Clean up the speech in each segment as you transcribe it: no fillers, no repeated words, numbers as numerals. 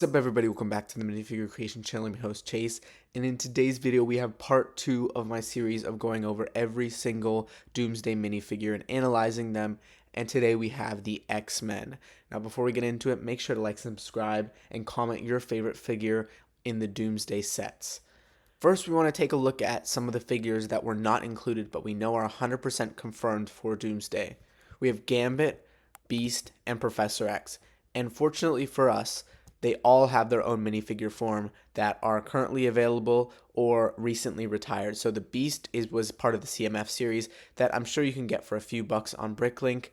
What's up everybody, welcome back to the Minifigure Creation channel. I'm your host Chase, and in today's video we have part 2 of my series of going over every single Doomsday minifigure and analyzing them, and today we have the X-Men. Now before we get into it, make sure to like, subscribe, and comment your favorite figure in the Doomsday sets. First, we want to take a look at some of the figures that were not included but we know are 100% confirmed for Doomsday. We have Gambit, Beast, and Professor X, and fortunately for us, they all have their own minifigure form that are currently available or recently retired. So the Beast was part of the CMF series that I'm sure you can get for a few bucks on Bricklink,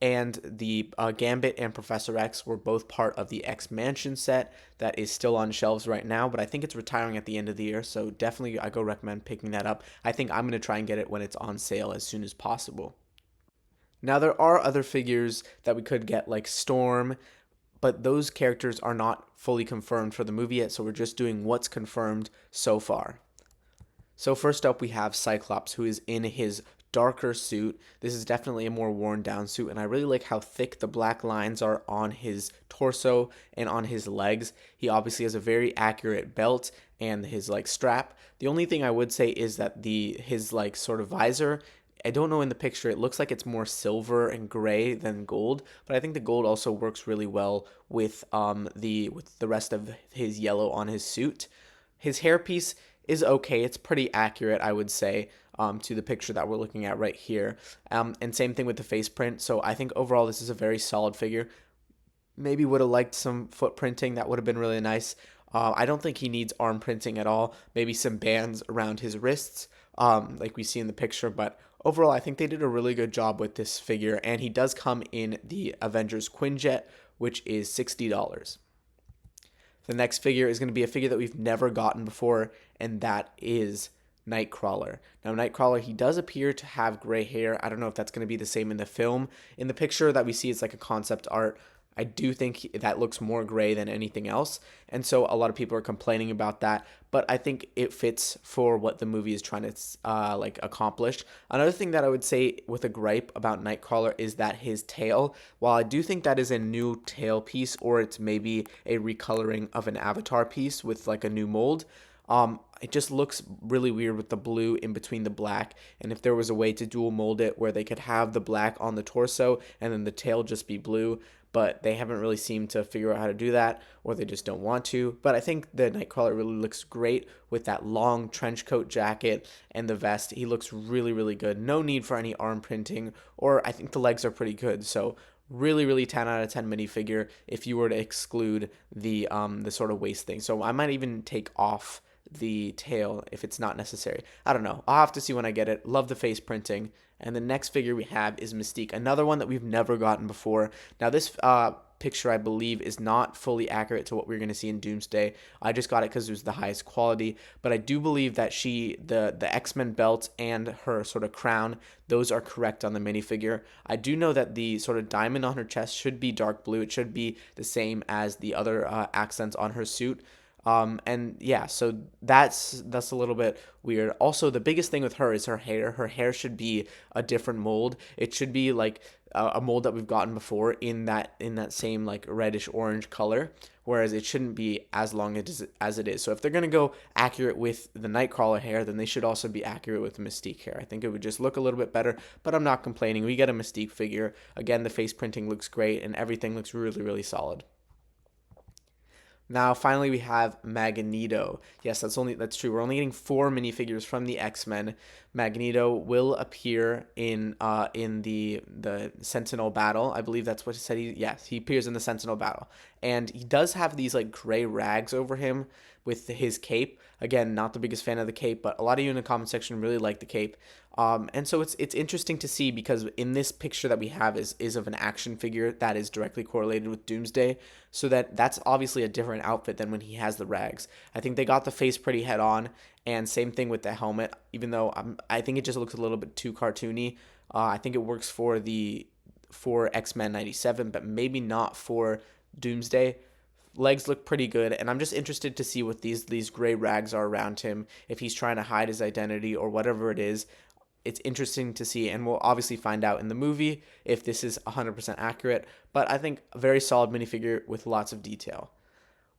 and the Gambit and Professor X were both part of the X Mansion set that is still on shelves right now, but I think it's retiring at the end of the year, so definitely I go recommend picking that up. I think I'm going to try and get it when it's on sale as soon as possible. Now there are other figures that we could get like Storm, but those characters are not fully confirmed for the movie yet, so we're just doing what's confirmed so far. So first up we have Cyclops, who is in his darker suit. This is definitely a more worn down suit, and I really like how thick the black lines are on his torso and on his legs. He obviously has a very accurate belt and his strap. The only thing I would say is that his sort of visor, I don't know in the picture, it looks like it's more silver and gray than gold, but I think the gold also works really well with the rest of his yellow on his suit. His hairpiece is okay. It's pretty accurate, I would say, to the picture that we're looking at right here. And same thing with the face print. So I think overall this is a very solid figure. Maybe would have liked some foot printing. That would have been really nice. I don't think he needs arm printing at all. Maybe some bands around his wrists, like we see in the picture, but overall, I think they did a really good job with this figure, and he does come in the Avengers Quinjet, which is $60. The next figure is going to be a figure that we've never gotten before, and that is Nightcrawler. Now, Nightcrawler, he does appear to have gray hair. I don't know if that's going to be the same in the film. In the picture that we see, it's like a concept art. I do think that looks more gray than anything else, and so a lot of people are complaining about that, but I think it fits for what the movie is trying to accomplish. Another thing that I would say with a gripe about Nightcrawler is that his tail, while I do think that is a new tail piece, or it's maybe a recoloring of an Avatar piece with like a new mold, it just looks really weird with the blue in between the black, and if there was a way to dual mold it where they could have the black on the torso and then the tail just be blue, but they haven't really seemed to figure out how to do that, or they just don't want to. But I think the Nightcrawler really looks great with that long trench coat jacket and the vest. He looks really, really good. No need for any arm printing, or I think the legs are pretty good. So really, really 10 out of 10 minifigure if you were to exclude the sort of waist thing. So I might even take off the tail if it's not necessary. I don't know. I'll have to see when I get it. Love the face printing. And the next figure we have is Mystique, another one that we've never gotten before. Now this picture, I believe, is not fully accurate to what we're going to see in Doomsday. I just got it because it was the highest quality, but I do believe that the X-Men belt and her sort of crown, those are correct on the minifigure. I do know that the sort of diamond on her chest should be dark blue. It should be the same as the other accents on her suit. And yeah, so that's a little bit weird. Also, the biggest thing with her is her hair. Her hair should be a different mold. It should be like a mold that we've gotten before in that same like reddish orange color, whereas it shouldn't be as long as it is. So if they're gonna go accurate with the Nightcrawler hair, then they should also be accurate with the Mystique hair. I think it would just look a little bit better, but I'm not complaining. We get a Mystique figure. Again, the face printing looks great and everything looks really, really solid. Now, finally, we have Magneto. Yes, that's true. We're only getting 4 minifigures from the X-Men. Magneto will appear in the Sentinel battle. I believe that's what he said. Yes, he appears in the Sentinel battle, and he does have these like gray rags over him with his cape. Again, not the biggest fan of the cape, but a lot of you in the comment section really like the cape. And so it's interesting to see, because in this picture that we have is of an action figure that is directly correlated with Doomsday, so that's obviously a different outfit than when he has the rags. I think they got the face pretty head on, and same thing with the helmet, even though I think it just looks a little bit too cartoony. I think it works for X-Men 97, but maybe not for Doomsday. Legs look pretty good, and I'm just interested to see what these gray rags are around him, if he's trying to hide his identity or whatever it is. It's interesting to see, and we'll obviously find out in the movie if this is 100% accurate, but I think a very solid minifigure with lots of detail.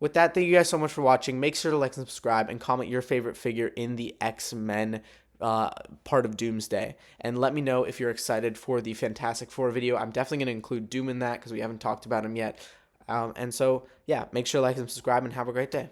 With that, thank you guys so much for watching. Make sure to like and subscribe and comment your favorite figure in the X-Men part of Doomsday. And let me know if you're excited for the Fantastic Four video. I'm definitely going to include Doom in that because we haven't talked about him yet. And so, yeah, make sure to like and subscribe and have a great day.